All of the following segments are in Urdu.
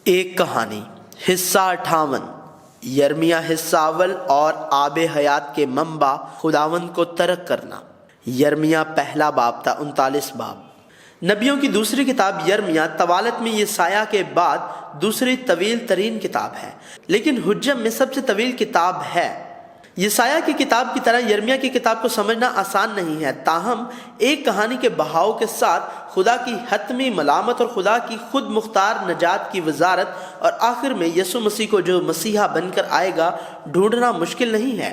ایک کہانی حصہ 58 یرمیہ حصہ اول اور آب حیات کے منبع خداوند کو ترک کرنا۔ یرمیہ پہلا باب تھا 39 باب۔ نبیوں کی دوسری کتاب یرمیہ طوالت میں یسایہ کے بعد دوسری طویل ترین کتاب ہے، لیکن حجم میں سب سے طویل کتاب ہے۔ یسایہ کی کتاب کی طرح یرمیہ کی کتاب کو سمجھنا آسان نہیں ہے، تاہم ایک کہانی کے بہاؤ کے ساتھ خدا کی حتمی ملامت اور خدا کی خود مختار نجات کی وزارت اور آخر میں یسوع مسیح کو جو مسیحا بن کر آئے گا ڈھونڈنا مشکل نہیں ہے۔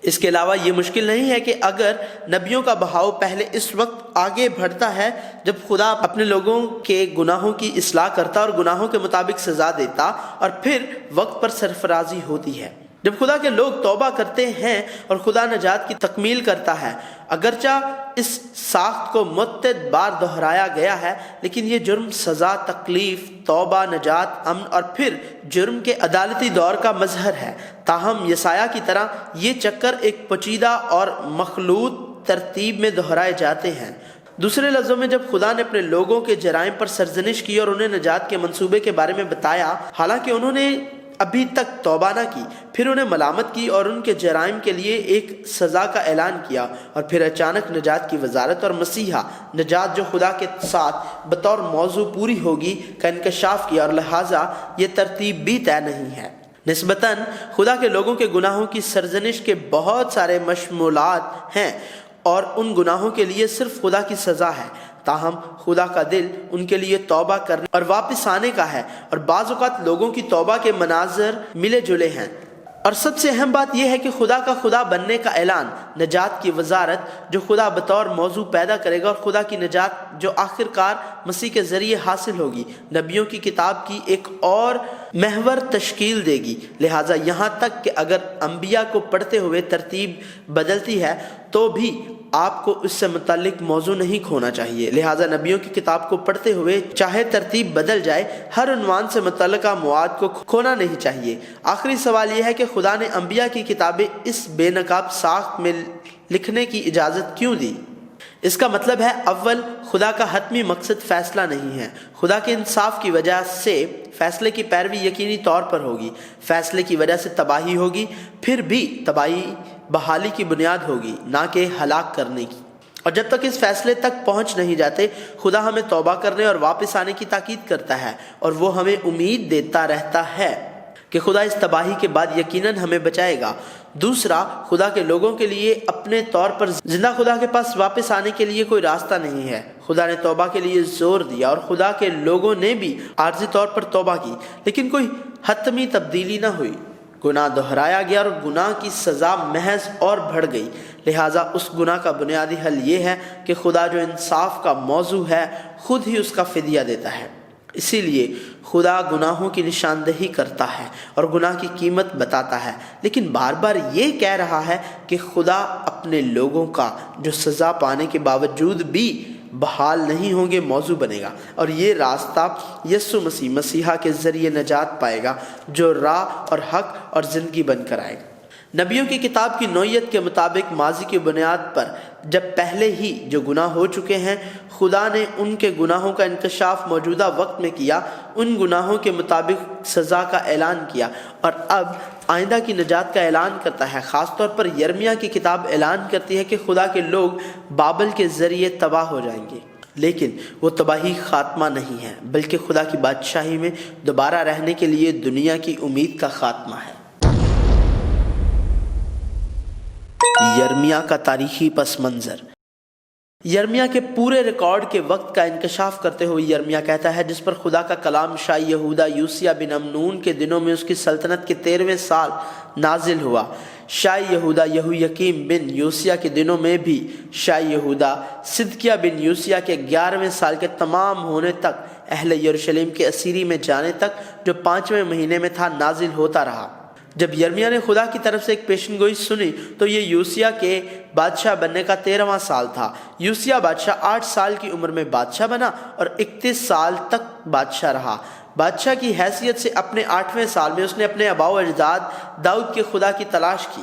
اس کے علاوہ یہ مشکل نہیں ہے کہ اگر نبیوں کا بہاؤ پہلے اس وقت آگے بڑھتا ہے جب خدا اپنے لوگوں کے گناہوں کی اصلاح کرتا اور گناہوں کے مطابق سزا دیتا، اور پھر وقت پر سرفرازی ہوتی ہے جب خدا کے لوگ توبہ کرتے ہیں اور خدا نجات کی تکمیل کرتا ہے۔ اگرچہ اس ساخت کو متعدد بار دہرایا گیا ہے، لیکن یہ جرم، سزا، تکلیف، توبہ، نجات، امن اور پھر جرم کے عدالتی دور کا مظہر ہے۔ تاہم یسایہ کی طرح یہ چکر ایک پیچیدہ اور مخلوط ترتیب میں دہرائے جاتے ہیں۔ دوسرے لفظوں میں، جب خدا نے اپنے لوگوں کے جرائم پر سرزنش کی اور انہیں نجات کے منصوبے کے بارے میں بتایا، حالانکہ انہوں نے ابھی تک توبہ نہ کی، پھر انہیں ملامت کی اور ان کے جرائم کے لیے ایک سزا کا اعلان کیا، اور پھر اچانک نجات کی وزارت اور مسیحا نجات جو خدا کے ساتھ بطور موضوع پوری ہوگی کا انکشاف کیا، اور لہٰذا یہ ترتیب بھی طے نہیں ہے۔ نسبتاً خدا کے لوگوں کے گناہوں کی سرزنش کے بہت سارے مشمولات ہیں، اور ان گناہوں کے لیے صرف خدا کی سزا ہے، تاہم خدا کا دل ان کے لیے توبہ کرنے اور واپس آنے کا ہے، اور بعض اوقات لوگوں کی توبہ کے مناظر ملے جلے ہیں۔ اور سب سے اہم بات یہ ہے کہ خدا کا خدا بننے کا اعلان، نجات کی وزارت جو خدا بطور موضوع پیدا کرے گا، اور خدا کی نجات جو آخر کار مسیح کے ذریعے حاصل ہوگی، نبیوں کی کتاب کی ایک اور محور تشکیل دے گی۔ لہٰذا یہاں تک کہ اگر انبیاء کو پڑھتے ہوئے ترتیب بدلتی ہے تو بھی آپ کو اس سے متعلق موضوع نہیں کھونا چاہیے۔ لہٰذا نبیوں کی کتاب کو پڑھتے ہوئے چاہے ترتیب بدل جائے، ہر عنوان سے متعلقہ مواد کو کھونا نہیں چاہیے۔ آخری سوال یہ ہے کہ خدا نے انبیاء کی کتابیں اس بے نقاب ساخت میں لکھنے کی اجازت کیوں دی؟ اس کا مطلب ہے، اول، خدا کا حتمی مقصد فیصلہ نہیں ہے۔ خدا کے انصاف کی وجہ سے فیصلے کی پیروی یقینی طور پر ہوگی۔ فیصلے کی وجہ سے تباہی ہوگی، پھر بھی تباہی بحالی کی بنیاد ہوگی، نہ کہ ہلاک کرنے کی۔ اور جب تک اس فیصلے تک پہنچ نہیں جاتے، خدا ہمیں توبہ کرنے اور واپس آنے کی تاکید کرتا ہے، اور وہ ہمیں امید دیتا رہتا ہے کہ خدا اس تباہی کے بعد یقیناً ہمیں بچائے گا۔ دوسرا، خدا کے لوگوں کے لیے اپنے طور پر زندہ خدا کے پاس واپس آنے کے لیے کوئی راستہ نہیں ہے۔ خدا نے توبہ کے لیے زور دیا، اور خدا کے لوگوں نے بھی عارضی طور پر توبہ کی، لیکن کوئی حتمی تبدیلی نہ ہوئی۔ گناہ دہرایا گیا اور گناہ کی سزا محض اور بڑھ گئی۔ لہٰذا اس گناہ کا بنیادی حل یہ ہے کہ خدا جو انصاف کا موضوع ہے خود ہی اس کا فدیہ دیتا ہے۔ اسی لیے خدا گناہوں کی نشاندہی کرتا ہے اور گناہ کی قیمت بتاتا ہے، لیکن بار بار یہ کہہ رہا ہے کہ خدا اپنے لوگوں کا جو سزا پانے کے باوجود بھی بحال نہیں ہوں گے موضوع بنے گا، اور یہ راستہ یسوع مسیح مسیحا کے ذریعے نجات پائے گا، جو راہ اور حق اور زندگی بن کر آئے گا۔ نبیوں کی کتاب کی نوعیت کے مطابق ماضی کی بنیاد پر جب پہلے ہی جو گناہ ہو چکے ہیں، خدا نے ان کے گناہوں کا انکشاف موجودہ وقت میں کیا، ان گناہوں کے مطابق سزا کا اعلان کیا، اور اب آئندہ کی نجات کا اعلان کرتا ہے۔ خاص طور پر یرمیہ کی کتاب اعلان کرتی ہے کہ خدا کے لوگ بابل کے ذریعے تباہ ہو جائیں گے، لیکن وہ تباہی خاتمہ نہیں ہے، بلکہ خدا کی بادشاہی میں دوبارہ رہنے کے لیے دنیا کی امید کا خاتمہ ہے۔ یرمیہ کا تاریخی پس منظر۔ یرمیہ کے پورے ریکارڈ کے وقت کا انکشاف کرتے ہوئے یرمیہ کہتا ہے، جس پر خدا کا کلام شاہ یہودا یوسیہ بن امنون کے دنوں میں اس کی سلطنت کے 13ویں سال نازل ہوا۔ شاہ یہودا یہویکیم بن یوسیہ کے دنوں میں بھی شاہ یہودا صدقیہ بن یوسیہ کے 11ویں سال کے تمام ہونے تک، اہل یروشلم کے اسیری میں جانے تک، جو 5ویں مہینے میں تھا، نازل ہوتا رہا۔ جب یرمیہ نے خدا کی طرف سے ایک پیشن گوئی سنی تو یہ یوسیہ کے بادشاہ بننے کا 13واں سال تھا۔ یوسیہ بادشاہ 8 سال کی عمر میں بادشاہ بنا اور 31 سال تک بادشاہ رہا۔ بادشاہ کی حیثیت سے اپنے 8ویں سال میں اس نے اپنے آباء و اجداد داؤد کے خدا کی تلاش کی۔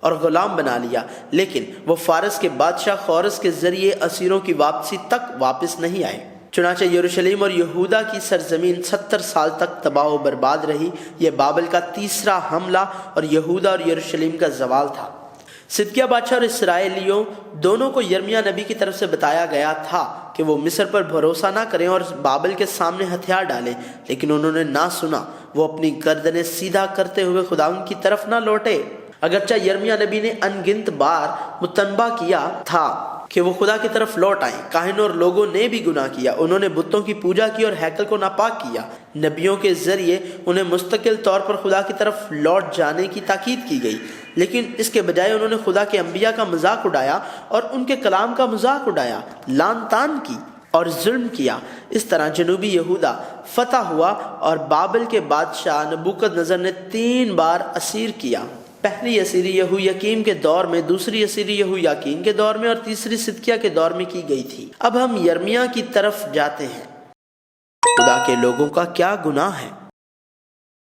اور غلام بنا لیا، لیکن وہ فارس کے بادشاہ خورس کے ذریعے اسیروں کی واپسی تک واپس نہیں آئے۔ چنانچہ یروشلم اور یہودا کی سرزمین 70 سال تک تباہ و برباد رہی۔ یہ بابل کا تیسرا حملہ اور یہودا اور یروشلم کا زوال تھا۔ صدقیہ بادشاہ اور اسرائیلیوں دونوں کو یرمیہ نبی کی طرف سے بتایا گیا تھا کہ وہ مصر پر بھروسہ نہ کریں اور بابل کے سامنے ہتھیار ڈالیں، لیکن انہوں نے نہ سنا۔ وہ اپنی گردنیں سیدھا کرتے ہوئے خداوند کی طرف نہ لوٹے۔ اگرچہ یرمیہ نبی نے ان گنت بار متنبہ کیا تھا کہ وہ خدا کی طرف لوٹ آئیں، کاہنوں اور لوگوں نے بھی گناہ کیا۔ انہوں نے بتوں کی پوجا کی اور ہیکل کو ناپاک کیا۔ نبیوں کے ذریعے انہیں مستقل طور پر خدا کی طرف لوٹ جانے کی تاکید کی گئی، لیکن اس کے بجائے انہوں نے خدا کے انبیاء کا مذاق اڑایا اور ان کے کلام کا مذاق اڑایا، لعن طعن کی اور ظلم کیا۔ اس طرح جنوبی یہودا فتح ہوا اور بابل کے بادشاہ نبوکد نظر نے 3 بار اسیر کیا۔ پہلی اسیری یہویاکیم کے دور میں، دوسری اسیری یہویاکین کے دور میں اور تیسری صدقیہ کے دور میں کی گئی تھی۔ اب ہم یرمیہ کی طرف جاتے ہیں۔ خدا کے لوگوں کا کیا گناہ ہے؟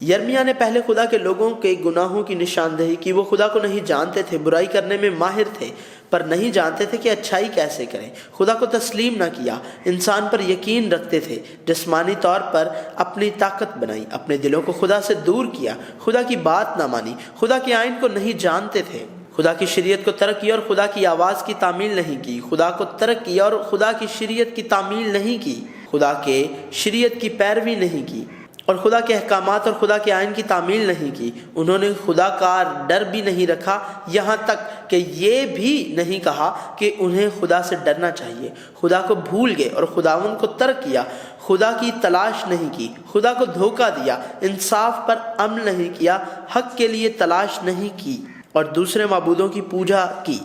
یرمیہ نے پہلے خدا کے لوگوں کے گناہوں کی نشاندہی کی۔ وہ خدا کو نہیں جانتے تھے، برائی کرنے میں ماہر تھے، پر نہیں جانتے تھے کہ اچھائی کیسے کریں۔ خدا کو تسلیم نہ کیا، انسان پر یقین رکھتے تھے، جسمانی طور پر اپنی طاقت بنائی، اپنے دلوں کو خدا سے دور کیا، خدا کی بات نہ مانی، خدا کے آئین کو نہیں جانتے تھے، خدا کی شریعت کو ترک کیا اور خدا کی آواز کی تعمیل نہیں کی، خدا کو ترک کیا اور خدا کی شریعت کی تعمیل نہیں کی، خدا کے شریعت کی پیروی نہیں کی اور خدا کے احکامات اور خدا کے آئین کی تعمیل نہیں کی۔ انہوں نے خدا کا ڈر بھی نہیں رکھا، یہاں تک کہ یہ بھی نہیں کہا کہ انہیں خدا سے ڈرنا چاہیے۔ خدا کو بھول گئے اور خداوند کو ترک کیا، خدا کی تلاش نہیں کی، خدا کو دھوکہ دیا، انصاف پر عمل نہیں کیا، حق کے لیے تلاش نہیں کی اور دوسرے معبودوں کی پوجا کی۔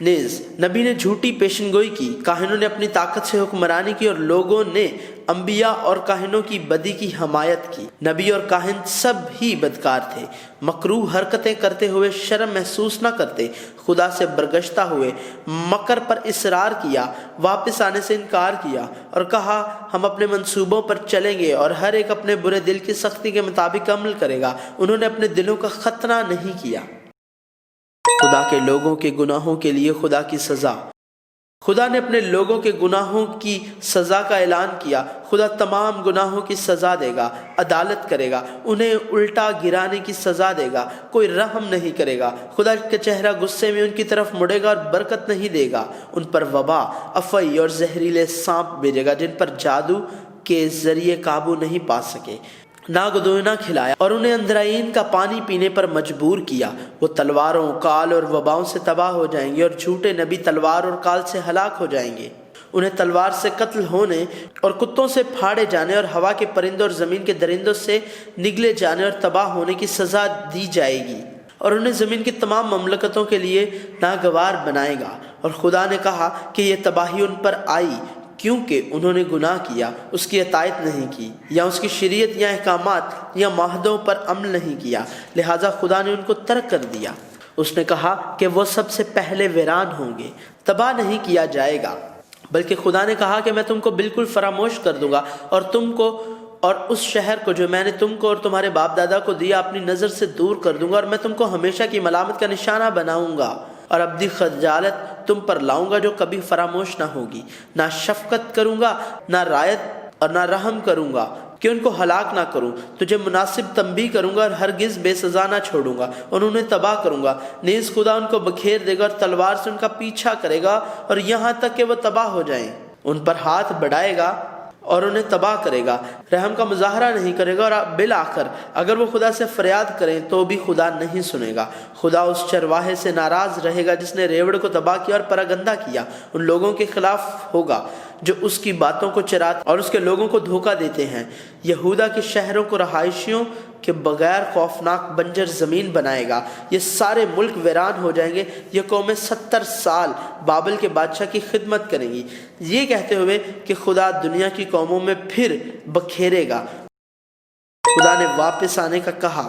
نیز نبی نے جھوٹی پیشن گوئی کی، کاہنوں نے اپنی طاقت سے حکمرانی کی اور لوگوں نے انبیاء اور کاہنوں کی بدی کی حمایت کی۔ نبی اور کاہن سب ہی بدکار تھے، مکروہ حرکتیں کرتے ہوئے شرم محسوس نہ کرتے، خدا سے برگشتہ ہوئے، مکر پر اصرار کیا، واپس آنے سے انکار کیا اور کہا ہم اپنے منصوبوں پر چلیں گے اور ہر ایک اپنے برے دل کی سختی کے مطابق عمل کرے گا۔ انہوں نے اپنے دلوں کا ختنہ نہیں کیا۔ خدا کے لوگوں کے گناہوں کے لیے خدا کی سزا۔ خدا نے اپنے لوگوں کے گناہوں کی سزا کا اعلان کیا۔ خدا تمام گناہوں کی سزا دے گا، عدالت کرے گا، انہیں الٹا گرانے کی سزا دے گا، کوئی رحم نہیں کرے گا۔ خدا کا چہرہ غصے میں ان کی طرف مڑے گا اور برکت نہیں دے گا۔ ان پر وبا، افعی اور زہریلے سانپ بھیجے گا جن پر جادو کے ذریعے قابو نہیں پا سکے۔ ناگدونا کھلایا اور انہیں اندرائین کا پانی پینے پر مجبور کیا۔ وہ تلواروں، کال اور وباؤں سے تباہ ہو جائیں گے اور جھوٹے نبی تلوار اور کال سے ہلاک ہو جائیں گے۔ انہیں تلوار سے قتل ہونے اور کتوں سے پھاڑے جانے اور ہوا کے پرندوں اور زمین کے درندوں سے نگلے جانے اور تباہ ہونے کی سزا دی جائے گی، اور انہیں زمین کی تمام مملکتوں کے لیے ناگوار بنائے گا۔ اور خدا نے کہا کہ یہ تباہی ان پر آئی کیونکہ انہوں نے گناہ کیا، اس کی اطاعت نہیں کی، یا اس کی شریعت یا احکامات یا معاہدوں پر عمل نہیں کیا، لہٰذا خدا نے ان کو ترک کر دیا۔ اس نے کہا کہ وہ سب سے پہلے ویران ہوں گے، تباہ نہیں کیا جائے گا، بلکہ خدا نے کہا کہ میں تم کو بالکل فراموش کر دوں گا اور تم کو اور اس شہر کو جو میں نے تم کو اور تمہارے باپ دادا کو دیا اپنی نظر سے دور کر دوں گا، اور میں تم کو ہمیشہ کی ملامت کا نشانہ بناؤں گا اور ابدی خجالت تم پر لاؤں گا جو کبھی فراموش نہ ہوگی۔ نہ شفقت کروں گا، نہ رعایت اور نہ رحم کروں گا کہ ان کو ہلاک نہ کروں۔ تجھے مناسب تنبیہ کروں گا اور ہرگز بے سزا نہ چھوڑوں گا اور انہیں تباہ کروں گا۔ نیز خدا ان کو بکھیر دے گا اور تلوار سے ان کا پیچھا کرے گا اور یہاں تک کہ وہ تباہ ہو جائیں۔ ان پر ہاتھ بڑھائے گا اور انہیں تباہ کرے گا، رحم کا مظاہرہ نہیں کرے گا، اور بالآخر اگر وہ خدا سے فریاد کریں تو بھی خدا نہیں سنے گا۔ خدا اس چرواہے سے ناراض رہے گا جس نے ریوڑ کو تباہ کیا اور پراگندہ کیا، ان لوگوں کے خلاف ہوگا جو اس کی باتوں کو چراتے اور اس کے لوگوں کو دھوکہ دیتے ہیں۔ یہودا کے شہروں کو رہائشیوں کے بغیر خوفناک بنجر زمین بنائے گا، یہ سارے ملک ویران ہو جائیں گے۔ یہ قومیں 70 سال بابل کے بادشاہ کی خدمت کریں گی، یہ کہتے ہوئے کہ خدا دنیا کی قوموں میں پھر بکھیرے گا۔ خدا نے واپس آنے کا کہا،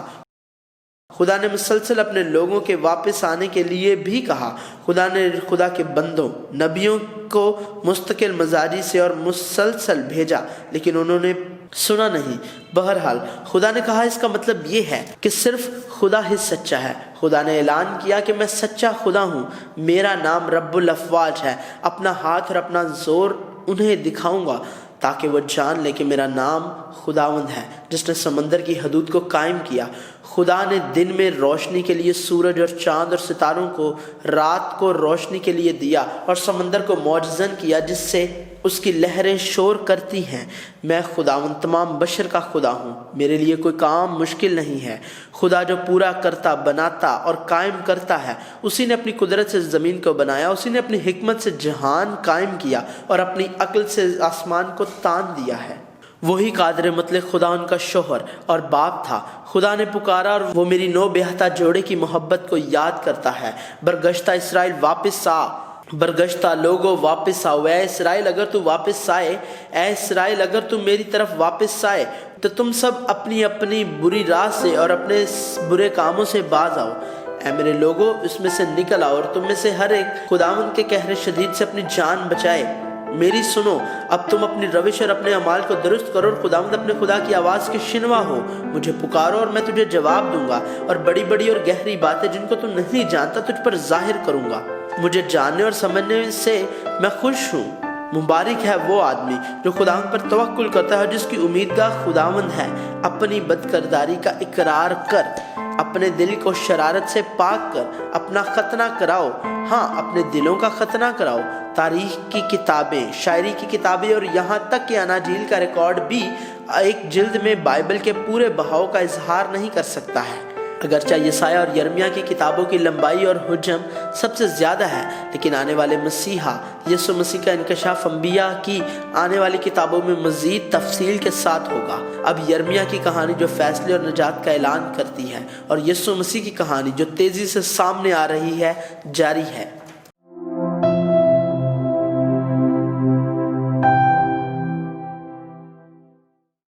خدا نے مسلسل اپنے لوگوں کے واپس آنے کے لیے بھی کہا۔ خدا نے خدا کے بندوں نبیوں کو مستقل مزاجی سے اور مسلسل بھیجا، لیکن انہوں نے سنا نہیں۔ بہرحال خدا نے کہا، اس کا مطلب یہ ہے کہ صرف خدا ہی سچا ہے۔ خدا نے اعلان کیا کہ میں سچا خدا ہوں، میرا نام رب الافواج ہے، اپنا ہاتھ اور اپنا زور انہیں دکھاؤں گا تاکہ وہ جان لے کہ میرا نام خداوند ہے، جس نے سمندر کی حدود کو قائم کیا۔ خدا نے دن میں روشنی کے لیے سورج اور چاند اور ستاروں کو، رات کو روشنی کے لیے دیا، اور سمندر کو معجزن کیا جس سے اس کی لہریں شور کرتی ہیں۔ میں خداوند تمام بشر کا خدا ہوں، میرے لیے کوئی کام مشکل نہیں ہے۔ خدا جو پورا کرتا، بناتا اور قائم کرتا ہے، اسی نے اپنی قدرت سے زمین کو بنایا، اسی نے اپنی حکمت سے جہان قائم کیا اور اپنی عقل سے آسمان کو تان دیا ہے۔ وہی قادر مطلق خدا ان کا شوہر اور باپ تھا۔ خدا نے پکارا اور وہ میری نو بیہتا جوڑے کی محبت کو یاد کرتا ہے۔ برگشتہ اسرائیل واپس آ، برگشتہ لوگوں واپس آؤ۔ اے اسرائیل اگر تو واپس آئے، اے اسرائیل اگر تو میری طرف واپس آئے، تو تم سب اپنی اپنی بری راہ سے اور اپنے برے کاموں سے باز آؤ۔ اے میرے لوگوں، اس میں سے نکل آؤ، اور تم میں سے ہر ایک خداوند کے قہر شدید سے اپنی جان بچائے۔ میری سنو، اب تم اپنی روش اور اپنے اعمال کو درست کرو، اور خداوند اپنے خدا کی آواز کے شنوا ہو۔ مجھے پکارو اور میں تجھے جواب دوں گا، اور بڑی بڑی اور گہری باتیں جن کو تم نہیں جانتا تجھ پر ظاہر کروں گا۔ مجھے جاننے اور سمجھنے سے میں خوش ہوں۔ مبارک ہے وہ آدمی جو خداوند پر توکل کرتا ہے، جس کی امیدگاہ خداوند ہے۔ اپنی بدکرداری کا اقرار کر، اپنے دل کو شرارت سے پاک کر، اپنا ختنہ کراؤ، ہاں اپنے دلوں کا ختنہ کراؤ۔ تاریخ کی کتابیں، شاعری کی کتابیں اور یہاں تک کہ اناجیل کا ریکارڈ بھی ایک جلد میں بائبل کے پورے بہاؤ کا اظہار نہیں کر سکتا ہے۔ اگرچہ یسایہ اور یرمیہ کی کتابوں کی لمبائی اور حجم سب سے زیادہ ہے، لیکن آنے والے مسیحا یسوع مسیح کا انکشاف انبیاء کی آنے والی کتابوں میں مزید تفصیل کے ساتھ ہوگا۔ اب یرمیہ کی کہانی جو فیصلے اور نجات کا اعلان کرتی ہے، اور یسوع مسیح کی کہانی جو تیزی سے سامنے آ رہی ہے، جاری ہے۔